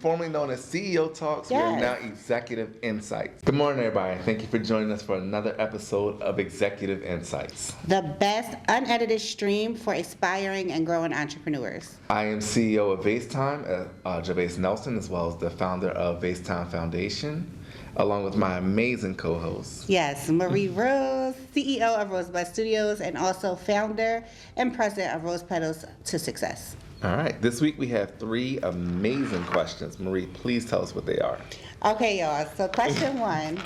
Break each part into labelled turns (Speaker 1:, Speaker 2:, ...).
Speaker 1: formerly known as CEO Talks. We are now Executive Insights. Good morning, everybody. Thank you for joining us for another episode of Executive Insights,
Speaker 2: the best unedited stream for aspiring and growing entrepreneurs.
Speaker 1: I am CEO of VaceTime, Gervais Nelson, as well as the founder of VaceTime Foundation, along with my amazing co-host.
Speaker 2: Yes, Marie Rose, CEO of Rosebud Studios, and also founder and president of Rose Petals to Success.
Speaker 1: All right, this week we have 3 amazing questions. Marie, please tell us what they are.
Speaker 2: Okay, y'all. So question 1,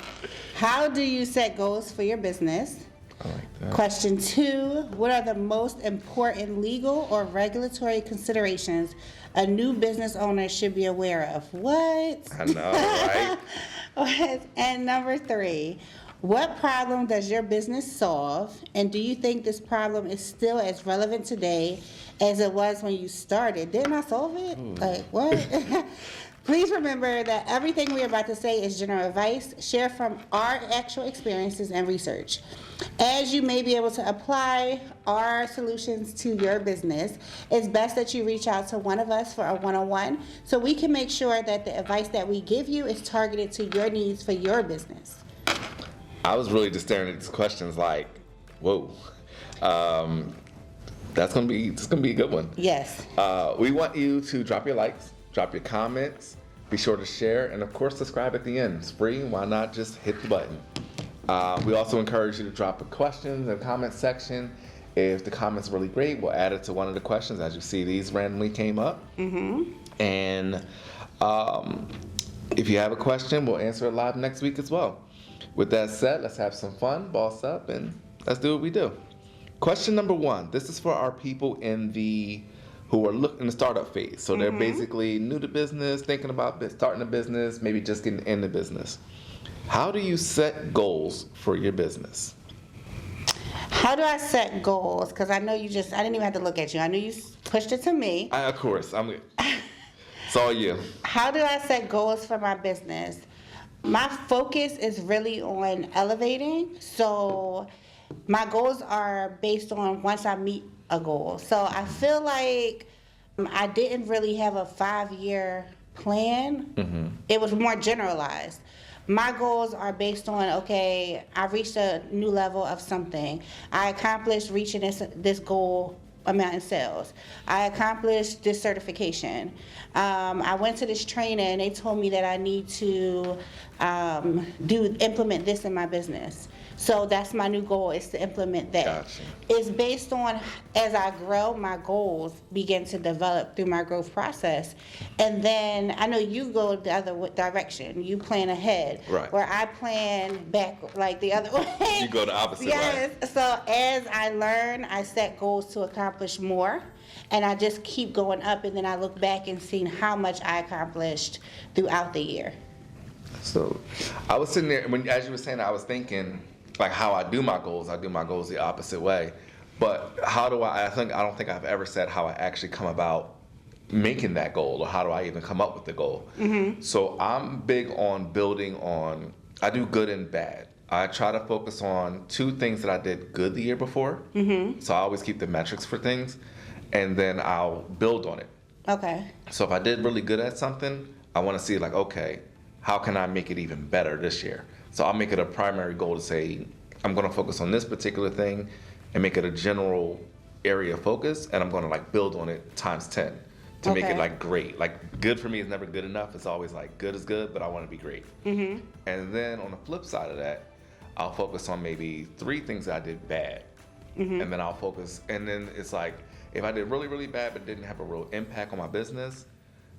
Speaker 2: how do you set goals for your business?
Speaker 1: I like that.
Speaker 2: Question 2, what are the most important legal or regulatory considerations a new business owner should be aware of? What?
Speaker 1: I know, right?
Speaker 2: And number 3, what problem does your business solve, and do you think this problem is still as relevant today as it was when you started? Didn't I solve it? Like, what? Please remember that everything we're about to say is general advice, shared from our actual experiences and research. As you may be able to apply our solutions to your business, it's best that you reach out to one of us for a one-on-one so we can make sure that the advice that we give you is targeted to your needs for your business.
Speaker 1: I was really just staring at these questions like, whoa. It's gonna be a good one.
Speaker 2: Yes.
Speaker 1: We want you to drop your likes, drop your comments, be sure to share, and of course subscribe at the end. It's free, why not just hit the button? We also encourage you to drop a questions in the comment section. If the comment's really great, we'll add it to one of the questions. As you see, these randomly came up. Mm-hmm. And if you have a question, we'll answer it live next week as well. With that said, let's have some fun, boss up, and let's do what we do. Question number 1. This is for our people who are in the startup phase. So they're basically new to business, thinking about starting a business, maybe just getting into business. How do you set goals for your business?
Speaker 2: How do I set goals? Because I know I didn't even have to look at you. I knew you pushed it to me.
Speaker 1: Of course, it's all you.
Speaker 2: How do I set goals for my business? My focus is really on elevating. So my goals are based on once I meet a goal. So I feel like I didn't really have a 5-year plan. Mm-hmm. It was more generalized. My goals are based on, okay, I reached a new level of something. I accomplished reaching this goal amount in sales. I accomplished this certification. I went to this training and they told me that I need to implement this in my business. So that's my new goal, is to implement that.
Speaker 1: Gotcha.
Speaker 2: It's based on, as I grow, my goals begin to develop through my growth process. And then I know you go the other direction. You plan ahead.
Speaker 1: Right.
Speaker 2: Where I plan back like the other way.
Speaker 1: You go the opposite way.
Speaker 2: Yes. So as I learn, I set goals to accomplish more. And I just keep going up, and then I look back and see how much I accomplished throughout the year.
Speaker 1: So I was sitting there, as you were saying, I was thinking, like, how I do my goals the opposite way. But how do I don't think I've ever said how I actually come about making that goal, or how do I even come up with the goal. Mm-hmm. So I'm big on I do good and bad. I try to focus on 2 things that I did good the year before. Mm-hmm. So I always keep the metrics for things, and then I'll build on it.
Speaker 2: Okay.
Speaker 1: So if I did really good at something, I want to see, like, okay, how can I make it even better this year? So I'll make it a primary goal to say, I'm going to focus on this particular thing and make it a general area of focus, and I'm going to, like, build on it times 10 to make it, like, great. Like, good for me is never good enough. It's always, like, good is good, but I want to be great. Mm-hmm. And then on the flip side of that, I'll focus on maybe 3 things that I did bad. Mm-hmm. And then I'll focus, and then it's like, if I did really, really bad but didn't have a real impact on my business,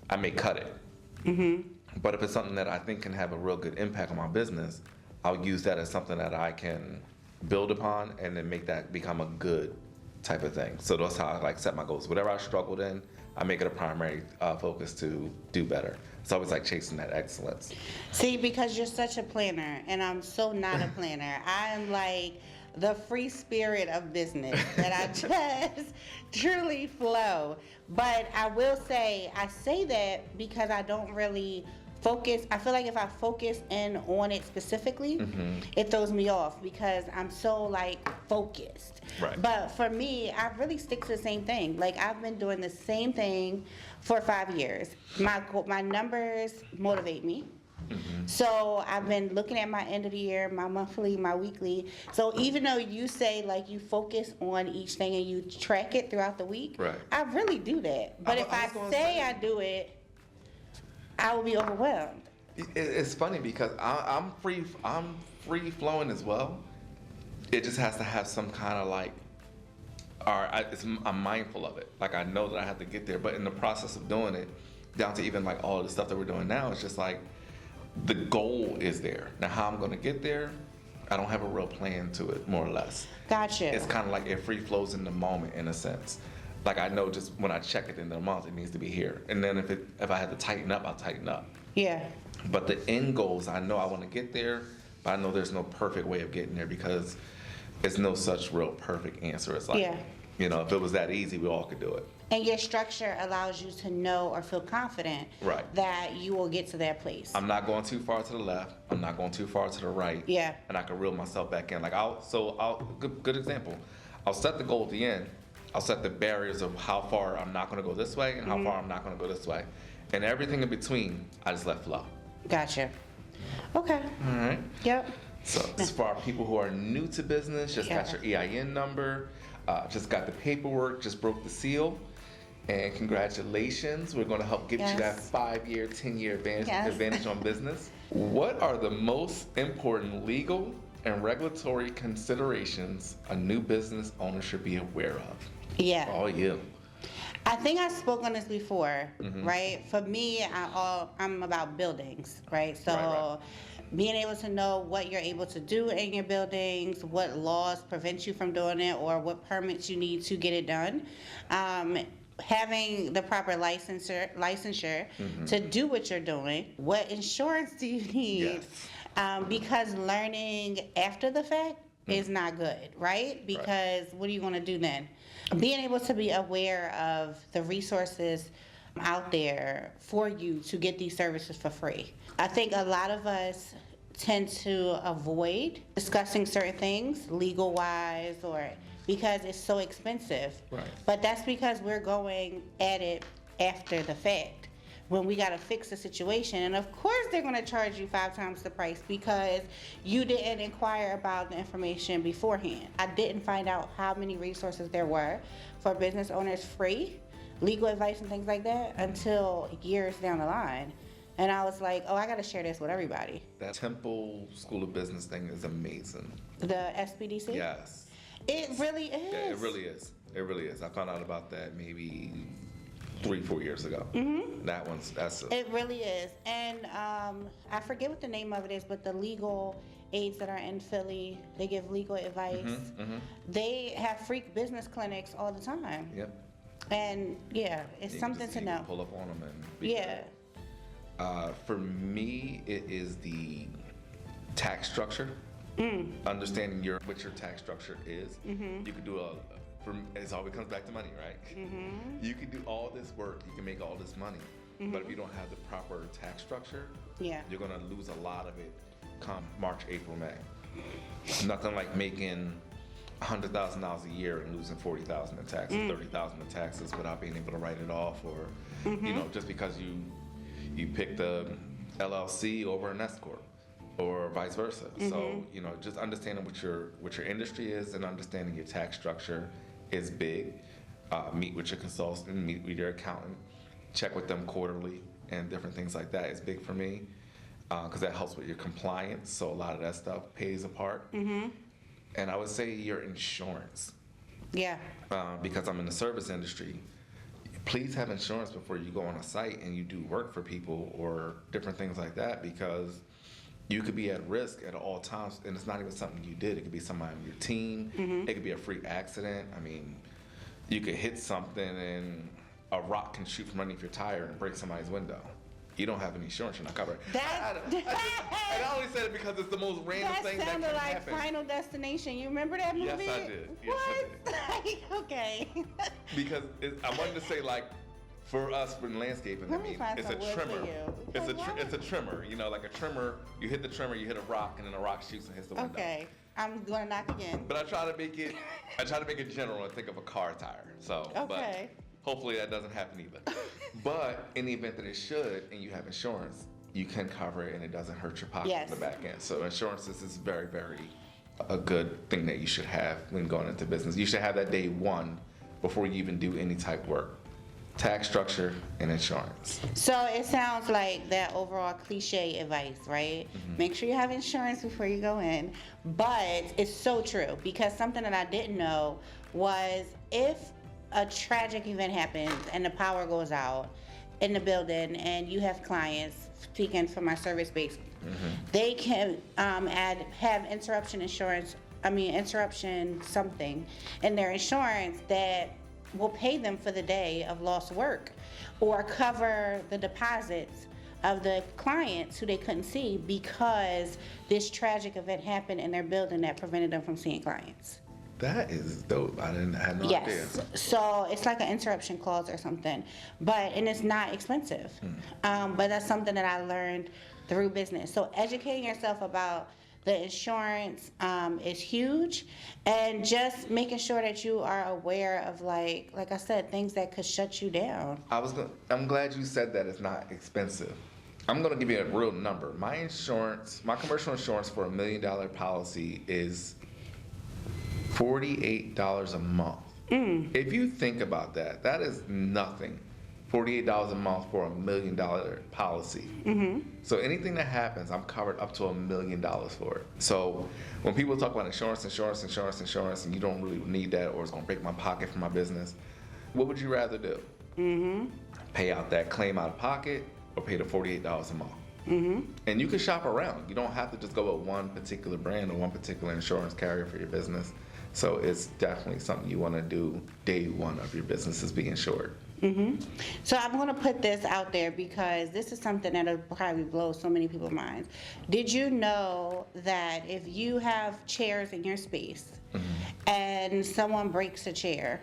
Speaker 1: I may cut it. Mm-hmm. But if it's something that I think can have a real good impact on my business, I'll use that as something that I can build upon and then make that become a good type of thing. So that's how I, like, set my goals. Whatever I struggled in, I make it a primary focus to do better. It's always like chasing that excellence.
Speaker 2: See, because you're such a planner, and I'm so not a planner. I am like the free spirit of business, that I just truly flow. But I will say, I say that because I don't really focus, I feel like if I focus in on it specifically, it throws me off because I'm so like focused.
Speaker 1: Right.
Speaker 2: But for me, I really stick to the same thing. Like I've been doing the same thing for 5 years. My numbers motivate me. So I've been looking at my end of the year, my monthly, my weekly. So even though you say like you focus on each thing and you track it throughout the week,
Speaker 1: Right.
Speaker 2: I really do that. But if I say I do it, I will be overwhelmed.
Speaker 1: It's funny because I'm free flowing as well. It just has to have some kind of like, I'm mindful of it. Like I know that I have to get there, but in the process of doing it, down to even like all of the stuff that we're doing now, it's just like the goal is there. Now how I'm going to get there, I don't have a real plan to it, more or less.
Speaker 2: Gotcha.
Speaker 1: It's kind of like it free flows in the moment in a sense. Like I know just when I check it in the month, it needs to be here. And then if I had to tighten up, I'll tighten up.
Speaker 2: Yeah.
Speaker 1: But the end goals, I know I want to get there, but I know there's no perfect way of getting there because there's no such real perfect answer. It's like,
Speaker 2: Yeah.
Speaker 1: If it was that easy, we all could do it.
Speaker 2: And your structure allows you to know or feel confident
Speaker 1: Right.
Speaker 2: that you will get to that place.
Speaker 1: I'm not going too far to the left. I'm not going too far to the right.
Speaker 2: Yeah.
Speaker 1: And I can reel myself back in. Like good example. I'll set the goal at the end. I'll set the barriers of how far I'm not going to go this way and how far I'm not going to go this way. And everything in between, I just let flow.
Speaker 2: Gotcha. Okay.
Speaker 1: All right.
Speaker 2: Yep.
Speaker 1: So as for our people who are new to business, just got your EIN number, just got the paperwork, just broke the seal. And congratulations, we're going to help get you that 5-year, 10-year advantage on business. What are the most important legal and regulatory considerations a new business owner should be aware of?
Speaker 2: Yeah.
Speaker 1: Oh, yeah.
Speaker 2: I think I spoke on this before, right? For me, I'm about buildings, right? So
Speaker 1: Right.
Speaker 2: being able to know what you're able to do in your buildings, what laws prevent you from doing it, or what permits you need to get it done. Having the proper licensure to do what you're doing. What insurance do you need?
Speaker 1: Yes.
Speaker 2: Because learning after the fact is not good, right? Because what are you going to do then? Being able to be aware of the resources out there for you to get these services for free. I think a lot of us tend to avoid discussing certain things legal wise or because it's so expensive.
Speaker 1: Right.
Speaker 2: But that's because we're going at it after the fact when we got to fix the situation. And of course they're going to charge you 5 times the price because you didn't inquire about the information beforehand. I didn't find out how many resources there were for business owners free, legal advice and things like that until years down the line. And I was like, oh, I got to share this with everybody.
Speaker 1: That Temple School of Business thing is amazing.
Speaker 2: The SBDC?
Speaker 1: Yes.
Speaker 2: It really is.
Speaker 1: Yeah, it really is. It really is. I found out about that maybe 3-4 years ago.
Speaker 2: It really is. And I forget what the name of it is, but the legal aides that are in Philly, they give legal advice. They have freak business clinics all the time.
Speaker 1: Yep.
Speaker 2: And yeah, it's something to know.
Speaker 1: Pull up on them and
Speaker 2: Yeah.
Speaker 1: For me, it is the tax structure. Understanding what your tax structure is. You could do it always comes back to money, right? You can do all this work, you can make all this money, but if you don't have the proper tax structure, you're gonna lose a lot of it come March, April, May. Nothing like making $100,000 a year and losing $40,000 in taxes, $30,000 in taxes without being able to write it off, or just because you pick the LLC over an S corp, or vice versa. So just understanding what your industry is and understanding your tax structure is big. Meet with your consultant, meet with your accountant, check with them quarterly, and different things like that is big for me because that helps with your compliance. So a lot of that stuff pays a part. And I would say your insurance.
Speaker 2: Yeah.
Speaker 1: Because I'm in the service industry, please have insurance before you go on a site and you do work for people or different things like that, because you could be at risk at all times, and it's not even something you did. It could be somebody on your team. It could be a freak accident. I mean, you could hit something and a rock can shoot from underneath your tire and break somebody's window. You don't have any insurance, you're not covered. I only said it because it's the most random thing that can happen.
Speaker 2: That sounded like Final Destination. You remember that movie?
Speaker 1: Yes, I did.
Speaker 2: What? Okay.
Speaker 1: Because I wanted to say like for us in landscaping,
Speaker 2: Let me find
Speaker 1: it's
Speaker 2: some
Speaker 1: a
Speaker 2: wood for
Speaker 1: trimmer.
Speaker 2: you.
Speaker 1: It's a trimmer. You know, like a trimmer. You hit the trimmer, you hit a rock, and then the rock shoots and hits the window.
Speaker 2: Okay, I'm gonna knock again.
Speaker 1: But I try to make it general and think of a car tire. So,
Speaker 2: Okay.
Speaker 1: but hopefully that doesn't happen either. But in the event that it should, and you have insurance, you can cover it and it doesn't hurt your pocket
Speaker 2: Yes.
Speaker 1: in the back end. So insurance is very, very a good thing that you should have when going into business. You should have that day one before you even do any type work. Tax structure and insurance.
Speaker 2: So it sounds like that overall cliche advice, right? Make sure you have insurance before you go in. But it's so true, because something that I didn't know was if a tragic event happens and the power goes out in the building and you have clients, speaking from my service base, they can have interruption something in their insurance that will pay them for the day of lost work or cover the deposits of the clients who they couldn't see because this tragic event happened in their building that prevented them from seeing clients.
Speaker 1: That is dope. I had no idea.
Speaker 2: Yes. So it's like an interruption clause or something, and it's not expensive. But that's something that I learned through business. So educating yourself about the insurance is huge, and just making sure that you are aware of, like I said, things that could shut you down.
Speaker 1: I'm glad you said that it's not expensive. I'm gonna give you a real number. My commercial insurance for $1 million policy is $48 a month. If you think about that, that is nothing. $48 a month for $1 million policy. So anything that happens, I'm covered up to $1 million for it. So when people talk about insurance, and you don't really need that, or it's gonna break my pocket for my business, what would you rather do? Pay out that claim out of pocket, or pay the $48 a month? And you can shop around. You don't have to just go with one particular brand or one particular insurance carrier for your business. So it's definitely something you want to do day one of your business, is be insured.
Speaker 2: So I'm going to put this out there because this is something that'll probably blow so many people's minds. Did you know that if you have chairs in your space and someone breaks a chair,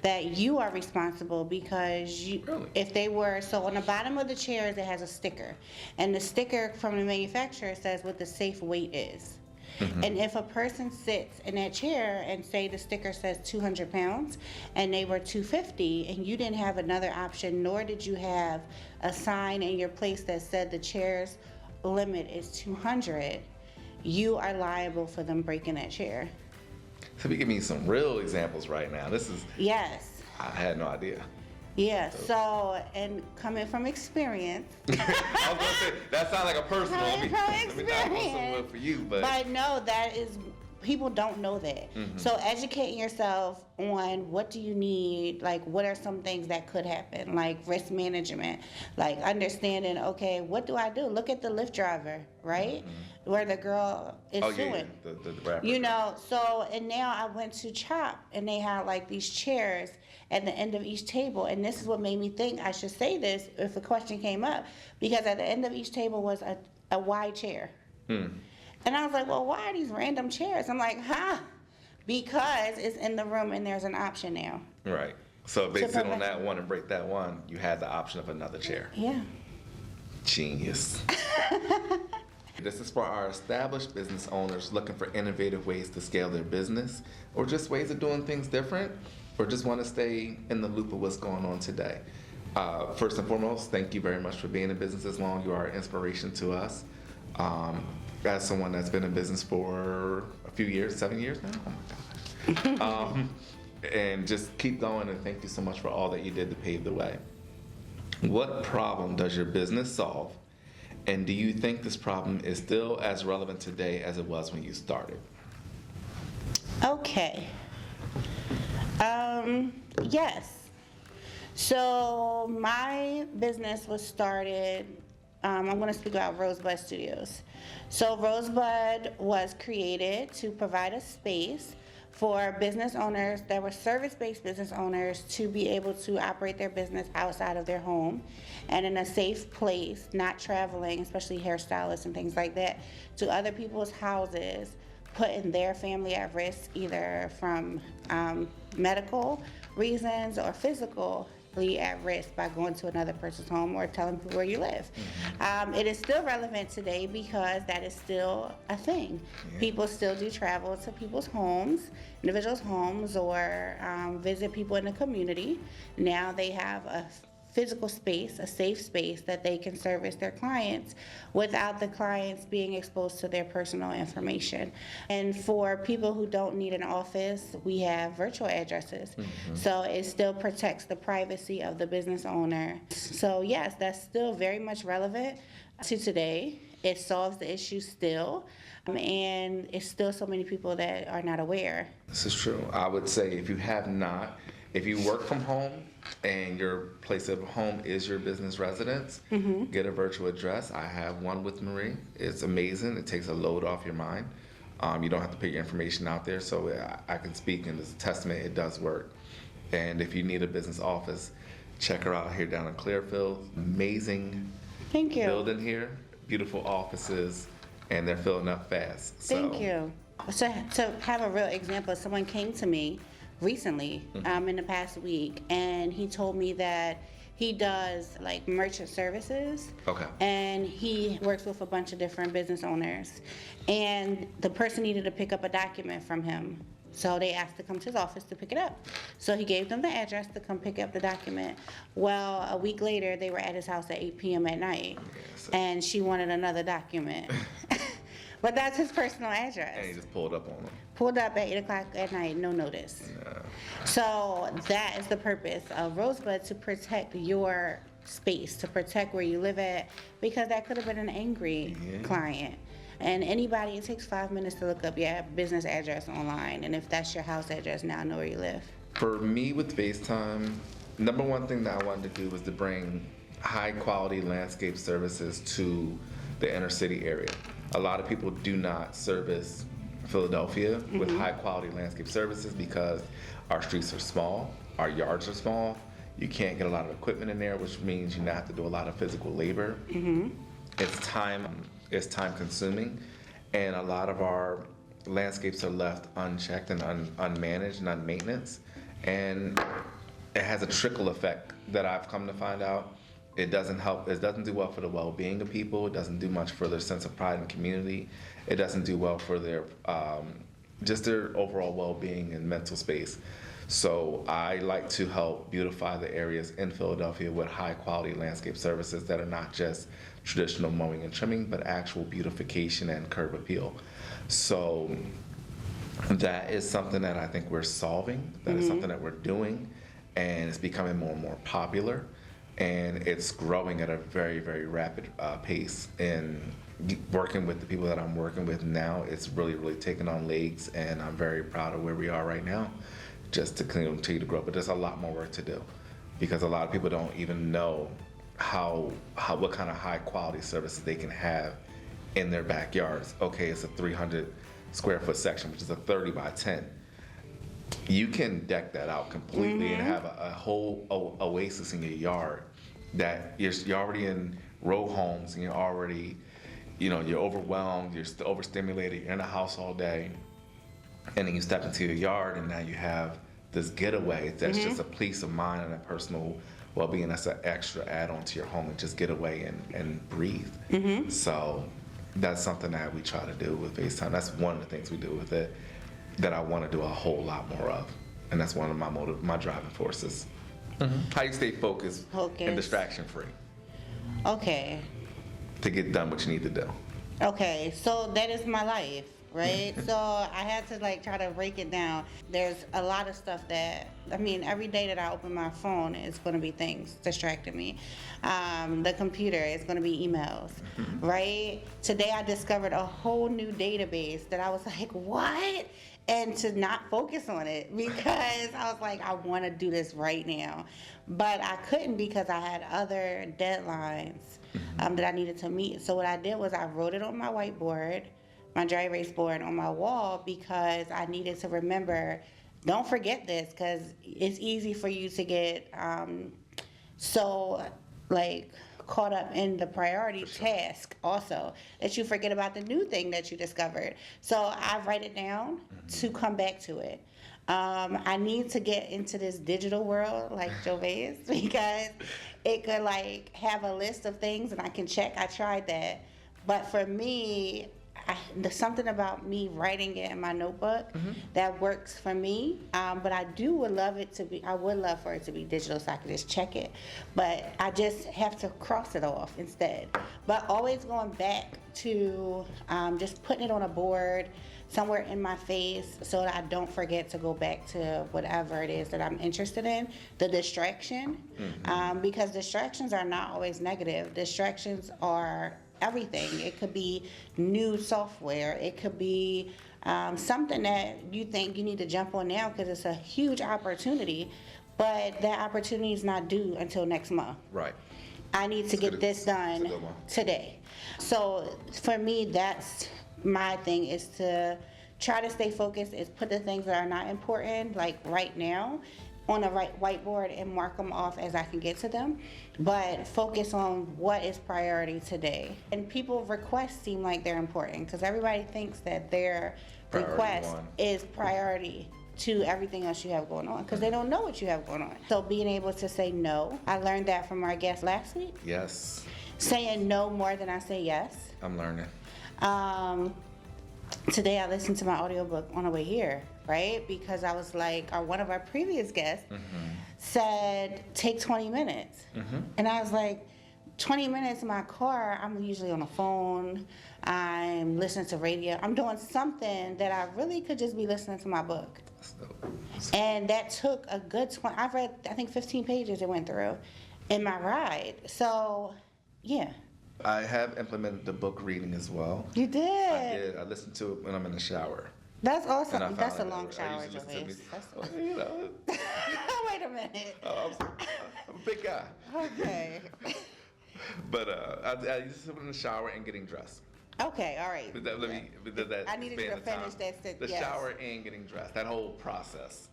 Speaker 2: that you are responsible because
Speaker 1: Really?
Speaker 2: if they were, so on the bottom of the chairs it has a sticker, and the sticker from the manufacturer says what the safe weight is. And if a person sits in that chair and say the sticker says 200 pounds and they were 250 and you didn't have another option, nor did you have a sign in your place that said the chair's limit is 200, you are liable for them breaking that chair.
Speaker 1: So we give me some real examples right now.
Speaker 2: Yes.
Speaker 1: I had no idea.
Speaker 2: Yeah, so, and coming from experience.
Speaker 1: I was gonna say, that sounds like a personal. Let me not put some
Speaker 2: experience.
Speaker 1: wood for you, but
Speaker 2: But no, that is, people don't know that. So educating yourself on what do you need, like what are some things that could happen, like risk management, like understanding, okay, what do I do? Look at the Lyft driver, right? Where the girl is suing.
Speaker 1: The rapper.
Speaker 2: You know, so, and now I went to CHOP and they had like these chairs at the end of each table, and this is what made me think I should say this if a question came up, because at the end of each table was a wide chair. And I was like, well, why are these random chairs? I'm like, because it's in the room and there's an option now.
Speaker 1: Right. So if they
Speaker 2: To
Speaker 1: sit on
Speaker 2: prevent-
Speaker 1: that one and break that one, you had the option of another chair.
Speaker 2: Yeah.
Speaker 1: Genius. This is for our established business owners looking for innovative ways to scale their business, or just ways of doing things different, or just want to stay in the loop of what's going on today. First and foremost, thank you very much for being in business as long. You are an inspiration to us. As someone that's been in business for a few years, 7 years now, oh my gosh. And just keep going, and thank you so much for all that you did to pave the way. What problem does your business solve? And do you think this problem is still as relevant today as it was when you started?
Speaker 2: Okay. Yes. So my business was started, I'm going to speak about Rosebud Studios. So Rosebud was created to provide a space for business owners that were service-based business owners to be able to operate their business outside of their home and in a safe place, not traveling, especially hairstylists and things like that, to other people's houses, putting their family at risk either from medical reasons or physical at risk by going to another person's home or telling people where you live. It is still relevant today because that is still a thing.
Speaker 1: Yeah.
Speaker 2: People still do travel to people's homes, individuals' homes, or visit people in the community. Now they have a physical space, a safe space that they can service their clients without the clients being exposed to their personal information. And for people who don't need an office, we have virtual addresses. So it still protects the privacy of the business owner. So yes, that's still very much relevant to today. It solves the issue still, and it's still so many people that are not aware.
Speaker 1: This is true. I would say if you work from home and your place of home is your business residence, get a virtual address. I have one with Marie. It's amazing. It takes a load off your mind. You don't have to put your information out there. So I can speak, and as a testament, it does work. And if you need a business office, check her out here down in Clearfield. Amazing
Speaker 2: Thank you.
Speaker 1: building here, beautiful offices, and they're filling up fast.
Speaker 2: Thank you. So to have a real example, someone came to me recently, in the past week, and he told me that he does like merchant services.
Speaker 1: Okay.
Speaker 2: And he works with a bunch of different business owners. And the person needed to pick up a document from him. So they asked to come to his office to pick it up. So he gave them the address to come pick up the document. Well, a week later, they were at his house at 8 p.m. at night, and she wanted another document. But that's his personal address.
Speaker 1: And he just pulled up on them.
Speaker 2: Pulled up at 8 o'clock at night, no notice.
Speaker 1: Yeah.
Speaker 2: So that is the purpose of Rosebud, to protect your space, to protect where you live at, because that could have been an angry client. And anybody, it takes 5 minutes to look up your business address online. And if that's your house address, now I know where you live.
Speaker 1: For me with FaceTime, number one thing that I wanted to do was to bring high quality landscape services to the inner city area. A lot of people do not service Philadelphia with high quality landscape services because our streets are small, our yards are small, you can't get a lot of equipment in there, which means you have to do a lot of physical labor. It's time consuming, and a lot of our landscapes are left unchecked and unmanaged and unmaintained, and it has a trickle effect that I've come to find out. It doesn't help. It doesn't do well for the well-being of people. It doesn't do much for their sense of pride and community. It doesn't do well for their just their overall well-being and mental space. So I like to help beautify the areas in Philadelphia with high-quality landscape services that are not just traditional mowing and trimming, but actual beautification and curb appeal. So that is something that I think we're solving. That is something that we're doing, and it's becoming more and more popular. And it's growing at a very, very rapid pace. And working with the people that I'm working with now, it's really, really taken on legs, and I'm very proud of where we are right now, just to continue to grow. But there's a lot more work to do, because a lot of people don't even know what kind of high quality services they can have in their backyards. Okay, it's a 300 square foot section, which is a 30 by 10. You can deck that out completely and have a whole oasis in your yard that you're already in row homes, and you're already, you're overwhelmed, you're overstimulated, you're in the house all day, and then you step into your yard, and now you have this getaway that's just a peace of mind and a personal well-being. That's an extra add-on to your home, and just get away and breathe. So that's something that we try to do with FaceTime. That's one of the things we do with it that I want to do a whole lot more of, and that's one of my driving forces. How you stay focused and distraction free
Speaker 2: Okay.
Speaker 1: to get done what you need to do.
Speaker 2: Okay, so that is my life, right? So I had to try to break it down. There's a lot of stuff that, every day that I open my phone, it's going to be things distracting me. The computer is going to be emails, right? Today I discovered a whole new database that I was like, what? And to not focus on it, because I was like, I want to do this right now. But I couldn't, because I had other deadlines that I needed to meet. So what I did was I wrote it on my whiteboard, my dry erase board on my wall, because I needed to remember, don't forget this, because it's easy for you to get caught up in the priority task also, that you forget about the new thing that you discovered. So I write it down to come back to it. I need to get into this digital world like Jove's because it could like have a list of things and I can check. I tried that. But for me, there's something about me writing it in my notebook that works for me. But I would love for it to be digital so I can just check it. But I just have to cross it off instead. But always going back to just putting it on a board somewhere in my face so that I don't forget to go back to whatever it is that I'm interested in, the distraction. Because distractions are not always negative. Distractions are everything. It could be new software. It could be something that you think you need to jump on now because it's a huge opportunity, but that opportunity is not due until next month.
Speaker 1: Right.
Speaker 2: I need to get this done today. So for me, that's my thing, is to try to stay focused, is put the things that are not important, like right now, on a whiteboard and mark them off as I can get to them, but focus on what is priority today. And people's requests seem like they're important because everybody thinks that their request is priority to everything else you have going on because they don't know what you have going on. So being able to say no, I learned that from our guest last week.
Speaker 1: Yes.
Speaker 2: Saying no more than I say yes.
Speaker 1: I'm learning.
Speaker 2: Today I listened to my audiobook on the way here, right? Because I was like, one of our previous guests said, take 20 minutes. And I was like, 20 minutes in my car, I'm usually on the phone, I'm listening to radio, I'm doing something that I really could just be listening to my book. And that took a good 20, I've read, I think 15 pages it went through in my ride. So, yeah.
Speaker 1: I have implemented the book reading as well.
Speaker 2: You did?
Speaker 1: I did. I listen to it when I'm in the shower.
Speaker 2: That's awesome. That's a long shower, Joyce.
Speaker 1: You know.
Speaker 2: Wait a minute.
Speaker 1: I'm a big guy.
Speaker 2: Okay.
Speaker 1: But I used to sit in the shower and getting dressed.
Speaker 2: Okay, all right.
Speaker 1: I
Speaker 2: needed you to finish that sentence.
Speaker 1: The shower and getting dressed, that whole process.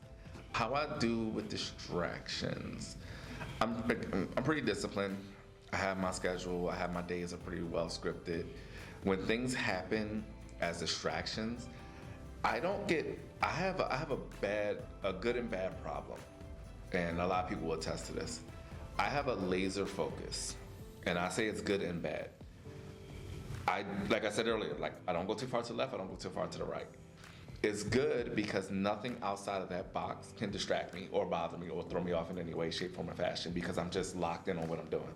Speaker 1: How I do with distractions, I'm pretty disciplined. I have my schedule. I have my days are pretty well scripted. When things happen as distractions, I have a good and bad problem, and a lot of people will attest to this. I have a laser focus, and I say it's good and bad. Like I said earlier, like I don't go too far to the left, I don't go too far to the right. It's good because nothing outside of that box can distract me or bother me or throw me off in any way, shape, form, or fashion because I'm just locked in on what I'm doing.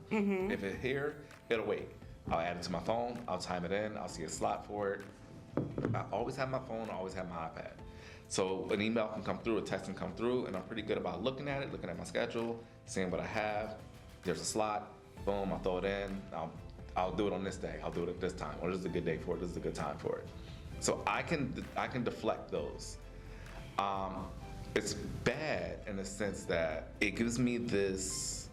Speaker 1: If it's here, it'll wait. I'll add it to my phone, I'll time it in, I'll see a slot for it. I always have my phone, I always have my iPad. So an email can come through, a text can come through, and I'm pretty good about looking at it, looking at my schedule, seeing what I have. There's a slot, boom, I'll throw it in. I'll do it on this day, I'll do it at this time, or this is a good day for it, this is a good time for it. So I can deflect those. It's bad in the sense that it gives me this,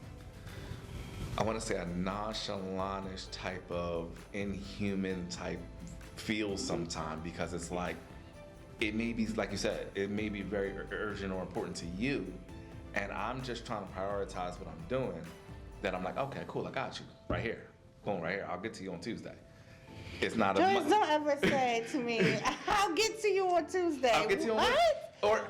Speaker 1: I want to say a nonchalant type of inhuman type feel sometimes because it's like, it may be, like you said, it may be very urgent or important to you, and I'm just trying to prioritize what I'm doing, that I'm like, okay, cool, I got you, right here, boom, right here, I'll get to you on Tuesday. It's not
Speaker 2: Joyce, don't ever say to me, I'll get to you on Tuesday.
Speaker 1: I'll get to you on what?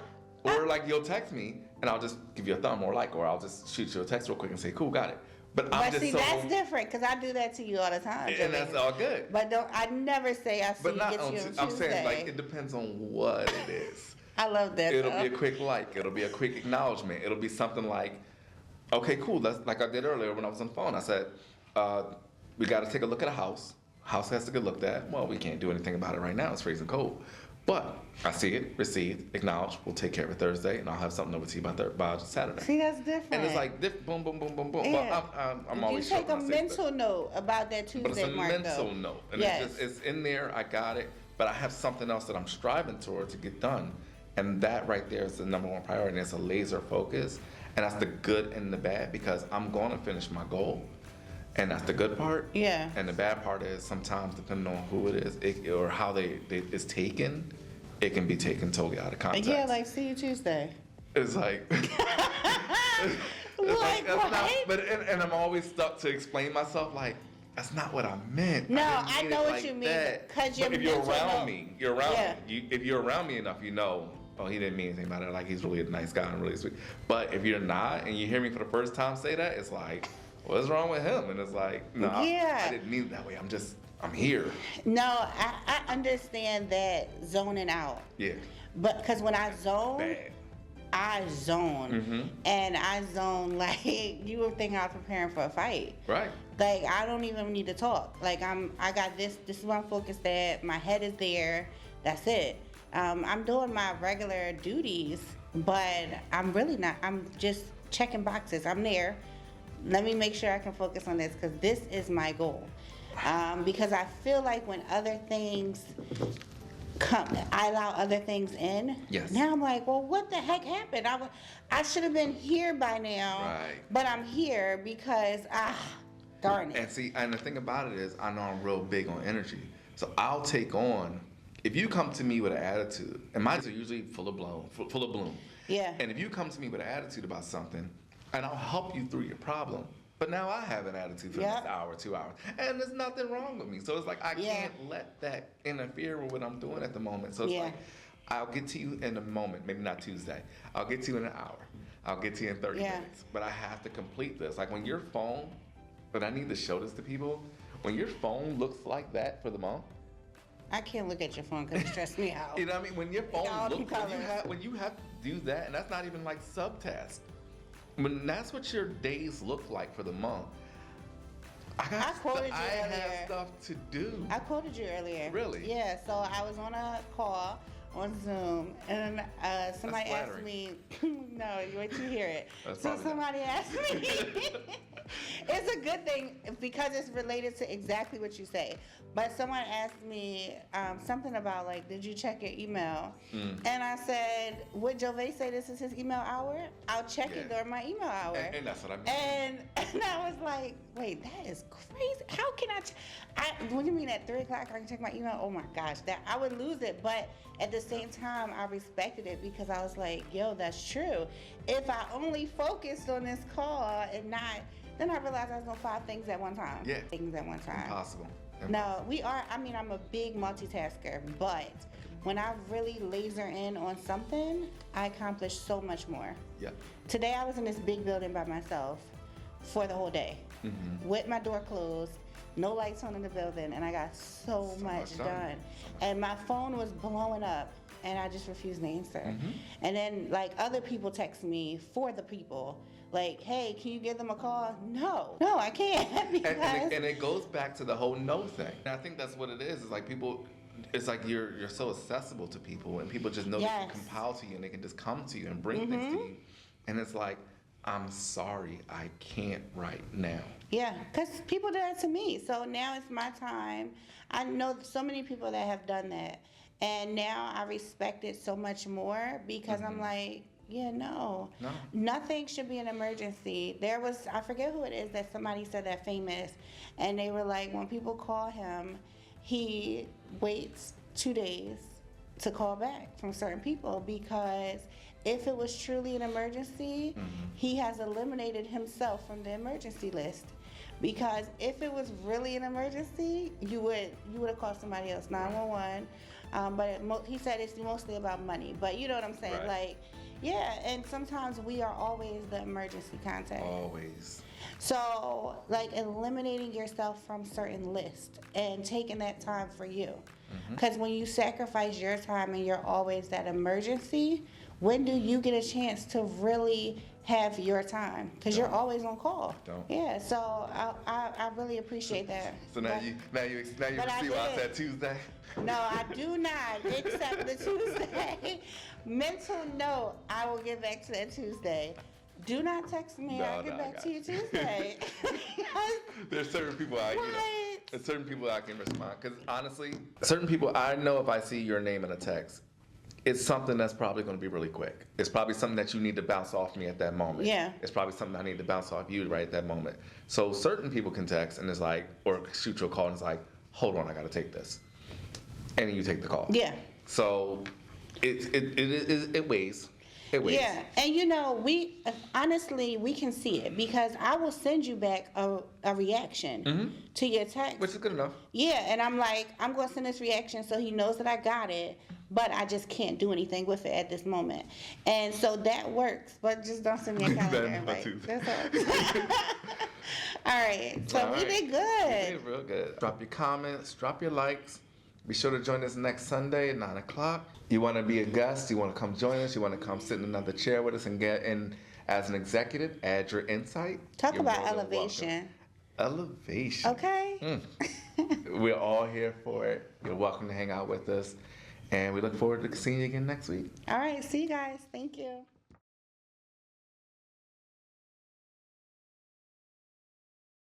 Speaker 1: Or like you'll text me and I'll just give you a thumb or like, or I'll just shoot you a text real quick and say, cool, got it. But
Speaker 2: see, that's different because I do that to you all the time.
Speaker 1: And that's all good.
Speaker 2: But I never say I see you get you on Tuesday.
Speaker 1: I'm saying like it depends on what it is.
Speaker 2: I love that.
Speaker 1: It'll be a quick like. It'll be a quick acknowledgement. It'll be something like, okay, cool. That's like I did earlier when I was on the phone. I said, we got to take a look at a house. House has to get looked at. Well, we can't do anything about it right now. It's freezing cold. But I see it, received, acknowledged. We'll take care of it Thursday, and I'll have something over to you by Saturday.
Speaker 2: See, that's different.
Speaker 1: And it's like boom, boom, boom, boom, boom.
Speaker 2: Yeah.
Speaker 1: Well, I'm always
Speaker 2: you take a mental note about that Tuesday
Speaker 1: mark. But it's a
Speaker 2: mark,
Speaker 1: mental note, and
Speaker 2: yes.
Speaker 1: it's in there. I got it, but I have something else that I'm striving toward to get done, and that right there is the number one priority. And it's a laser focus, and that's the good and the bad because I'm going to finish my goal. And that's the good part.
Speaker 2: Yeah.
Speaker 1: And the bad part is sometimes, depending on who it is, or how it's taken, it can be taken totally out of context.
Speaker 2: Yeah, like see you Tuesday.
Speaker 1: It's like, and I'm always stuck to explain myself like, that's not what I meant.
Speaker 2: No, I know what you mean. Because
Speaker 1: if you're around me, if you're around me enough, you know oh, he didn't mean anything about it. Like, he's really a nice guy and really sweet. But if you're not, and you hear me for the first time say that, it's like, what's wrong with him? And it's like, no, I didn't mean it that way. I'm here.
Speaker 2: No, I understand that zoning out.
Speaker 1: Yeah.
Speaker 2: But because when I zone,
Speaker 1: Bad.
Speaker 2: I zone.
Speaker 1: Mm-hmm.
Speaker 2: And I zone like you would think I was preparing for a fight.
Speaker 1: Right.
Speaker 2: Like, I don't even need to talk. Like, I got this is what I'm focused at. My head is there. That's it. I'm doing my regular duties, but I'm really not. I'm just checking boxes. I'm there. Let me make sure I can focus on this because this is my goal. Because I feel like when other things come, I allow other things in.
Speaker 1: Yes.
Speaker 2: Now I'm like, well, what the heck happened? I should have been here by now.
Speaker 1: Right.
Speaker 2: But I'm here because, darn it.
Speaker 1: And see, and the thing about it is, I know I'm real big on energy. So I'll take on, if you come to me with an attitude, and mine are usually full of bloom.
Speaker 2: Yeah.
Speaker 1: And if you come to me with an attitude about something, and I'll help you through your problem, but now I have an attitude for the next hour, 2 hours, and there's nothing wrong with me. So it's like, I can't let that interfere with what I'm doing at the moment. So it's like, I'll get to you in a moment, maybe not Tuesday. I'll get to you in an hour. I'll get to you in 30 minutes. But I have to complete this. Like, when your phone, but I need to show this to people, when your phone looks like that for the month,
Speaker 2: I can't look at your phone because it stresses me out.
Speaker 1: you know what I mean? When your phone
Speaker 2: all
Speaker 1: looks,
Speaker 2: colors.
Speaker 1: when you have to do that, and that's not even like subtask. When that's what your days look like for the month, I have stuff to do.
Speaker 2: I quoted you earlier.
Speaker 1: Really?
Speaker 2: Yeah, so I was on a call on Zoom, and somebody asked me, no, you wait till you hear it. So somebody asked me, it's a good thing because it's related to exactly what you say, but someone asked me something about, like, did you check your email? And I said, would Jove say this is his email hour? I'll check it during my email hour.
Speaker 1: And that's what I mean.
Speaker 2: And I was like, wait, that is crazy. How can what do you mean at 3 o'clock I can check my email? Oh my gosh, that I would lose it. But at the same time, I respected it because I was like, yo, that's true. If I only focused on this call and not, then I realized I was doing 5 things at one time.
Speaker 1: Yeah.
Speaker 2: Things at one time.
Speaker 1: Impossible.
Speaker 2: No, I'm a big multitasker, but when I really laser in on something, I accomplish so much more.
Speaker 1: Yeah.
Speaker 2: Today I was in this big building by myself for the whole day, with my door closed, no lights on in the building, and I got so much done. And my phone was blowing up, and I just refused to answer. And then, like, other people text me for the people, like, hey, can you give them a call? No, I can't. Because
Speaker 1: and it goes back to the whole no thing. And I think that's what it is. It's like people, it's like you're so accessible to people, and people just know they can compile to you, and they can just come to you and bring things to you. And it's like, I'm sorry, I can't right now.
Speaker 2: Yeah, because people do that to me. So now it's my time. I know so many people that have done that. And now I respect it so much more because I'm like, yeah, no. Nothing should be an emergency. I forget who it is that somebody said that famous. And they were like, when people call him, he waits 2 days to call back from certain people because if it was truly an emergency, he has eliminated himself from the emergency list. Because if it was really an emergency, you would have called somebody else, 911. But he said it's mostly about money. But you know what I'm saying?
Speaker 1: Right.
Speaker 2: Like, yeah, and sometimes we are always the emergency contact.
Speaker 1: Always.
Speaker 2: So, like, eliminating yourself from certain lists and taking that time for you. Because when you sacrifice your time and you're always that emergency, when do you get a chance to really have your time? Because you're always on call.
Speaker 1: Don't.
Speaker 2: Yeah, so I really appreciate that.
Speaker 1: So now you see why I said Tuesday?
Speaker 2: No, I do not, except the Tuesday. Mental note, I will get back to that Tuesday. Do not text me. I'll get back to you Tuesday.
Speaker 1: There's certain people I can respond. Because honestly, certain people, I know if I see your name in a text, it's something that's probably going to be really quick. It's probably something that you need to bounce off me at that moment.
Speaker 2: Yeah.
Speaker 1: It's probably something I need to bounce off you right at that moment. So certain people can text and it's like, or shoot you a call and it's like, hold on, I got to take this. And then you take the call.
Speaker 2: Yeah.
Speaker 1: So it weighs.
Speaker 2: Yeah, and you know, we can see it because I will send you back a reaction to your text.
Speaker 1: Which is good enough.
Speaker 2: Yeah, and I'm like, I'm going to send this reaction so he knows that I got it. but I just can't do anything with it at this moment. And so that works, but just don't send me a calendar invite. That's all. All right, so we did good.
Speaker 1: We did real good. Drop your comments, drop your likes. Be sure to join us next Sunday at 9 o'clock. You want to be a guest, you want to come join us, you want to come sit in another chair with us and get in as an executive, add your insight.
Speaker 2: Talk about elevation.
Speaker 1: Elevation.
Speaker 2: Okay.
Speaker 1: We're all here for it. You're welcome to hang out with us. And we look forward to seeing you again next week.
Speaker 2: All right, see you guys. Thank you.